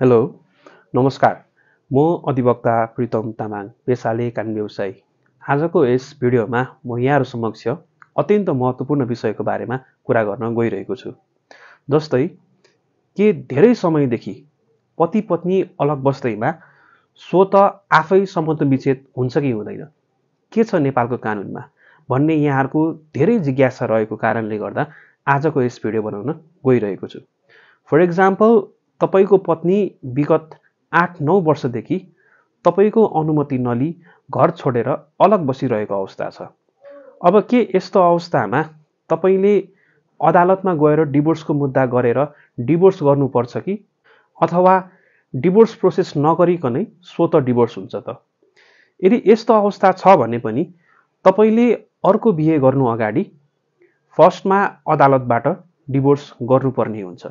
Hello नमस्कार। म अधिवक्ता प्रितम तामाङ, पेसाले कानुन व्यवसायी। आजको यस भिडियोमा म यहाँहरु समक्ष अत्यन्त महत्त्वपूर्ण विषयको बारेमा कुरा गर्न गइरहेको छु। जस्तै के धेरै समयदेखि पति पत्नी अलग बस्दैमा स्वत आफै सम्बन्ध विच्छेद हुन्छ कि हुँदैन, के छ नेपालको कानुनमा भन्ने यहाँहरुको धेरै जिज्ञासा रहेको कारणले गर्दा आजको यस भिडियो बनाउन गइरहेको छु। फर एक्जाम्पल, तपाईको पत्नी विगत 8-9 वर्षदेखि तपाईको अनुमति नलिई घर छोडेर अलग बसिरहेको अवस्था छ। अब के यस्तो अवस्थामा तपाईले अदालतमा गएर डिभोर्सको मुद्दा गरेर डिभोर्स गर्नुपर्छ कि अथवा डिभोर्स प्रोसेस नगरिकनै स्वत डिभोर्स हुन्छ त? यदि यस्तो अवस्था छ भने पनि तपाईले अर्को बिहे गर्नु अगाडि फर्स्टमा अदालतबाट डिभोर्स गर्नुपर्ने हुन्छ।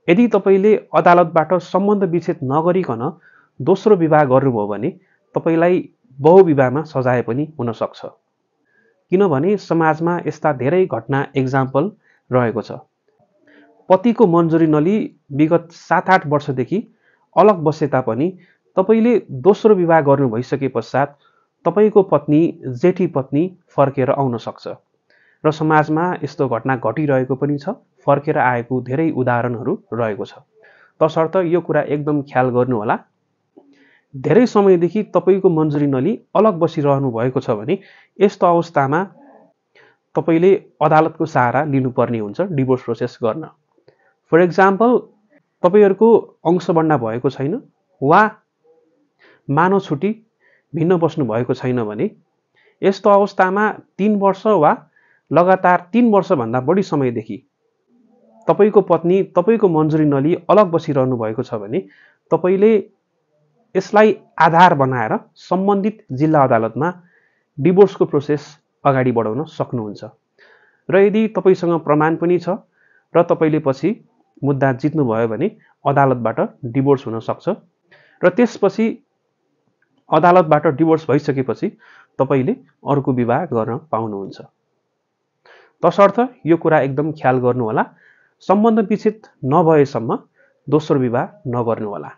यदि तपाईले अदालतबाट सम्बन्ध विच्छेद नगरिकन दोस्रो विवाह गर्नुभयो भने तपाईलाई बहुविवाहमा सजाय पनि हुन सक्छ। किनभने समाजमा यस्ता धेरै घटना एक्जाम्पल रहेको छ। पतिको मन्जुरी नलिई विगत 7-8 वर्षदेखि अलग बसे तापनि तपाईले दोस्रो विवाह गर्नु भइसके पश्चात तपाईको पत्नी जेठी पत्नी फर्केर आउन सक्छ र समाजमा यस्तो घटना घटिरहेको पनि छ। फर्केर आएको धेरै उदाहरणहरू रहेको छ। तसर्थ यो कुरा एकदम ख्याल गर्नु होला। धेरै समयदेखि तपाईको मन्जुरी नलिई अलग बसिरहनु भएको छ भने यस्तो अवस्थामा तपाईले अदालतको सहारा लिनुपर्ने हुन्छ डिभोर्स प्रोसेस गर्न। फर एक्जाम्पल, तपाईहरुको अंशबन्डा भएको छैन वा मानव छुटी भिन्न बस्नु भएको छैन भने यस्तो अवस्थामा 3 वर्ष वा लगातार 3 वर्ष भन्दा बढी समयदेखि तपाईको पत्नी तपाईको मन्जुरी नलिई अलग बसिरहनु भएको छ भने तपाईले यसलाई आधार बनाएर सम्बन्धित जिल्ला अदालतमा डिभोर्सको प्रोसेस अगाडि बढाउन सक्नुहुन्छ। र यदि तपाईसँग प्रमाण पनि छ र तपाईले पछि मुद्दा जित्नुभयो भने अदालतबाट डिभोर्स हुन सक्छ र त्यसपछि अदालतबाट डिभोर्स भइसकेपछि तपाईले अर्को विवाह गर्न पाउनुहुन्छ। तसर्थ यो कुरा एकदम ख्याल गर्नु होला। सम्बन्ध विच्छेद नभएसम्म दोस्रो विवाह नगर्नु होला।